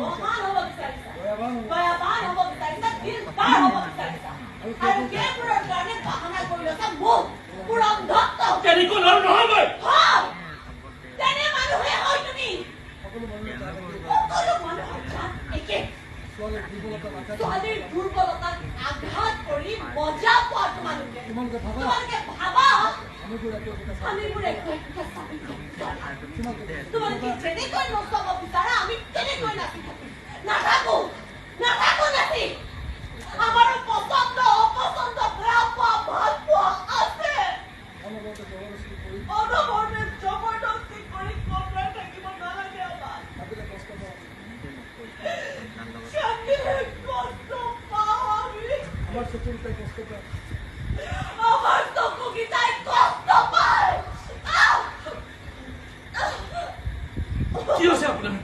অপমান হ'ব বিচাৰিছা, দয়াবান হ'ব বিচাৰিছা, দিলদাৰ হ'ব বিচাৰিছা, আৰু সেইবোৰৰ কাৰণে বাহানা কৰি লৈছা মোক, মোৰ অন্ধত্ব। তেনেকুৱা আৰু নহয় মই। তেনে মানুহে হয় তুমি। সকলো মানুহৰ জাত একে। ছোৱালীৰ দুৰ্বলতাক আঘাত কৰি মজা পোৱা তোমালোকে ভাবা আমিবোৰ একো তোমালোকে যেনেকৈ নচাব বিচাৰা আমি তেনেকৈ নাচি থাকিম। নাথাকো নাচি। আমাৰো পচন্দ অপচন্দ বেয়া পোৱা ভাল পোৱা আছে। অনবৰতে জবৰদস্তি কৰি কমলাই থাকিব নালাগে। আমাৰ আমাৰ চকুকেইটাই কষ্ট পায়। কি হৈছে আপোনাৰ?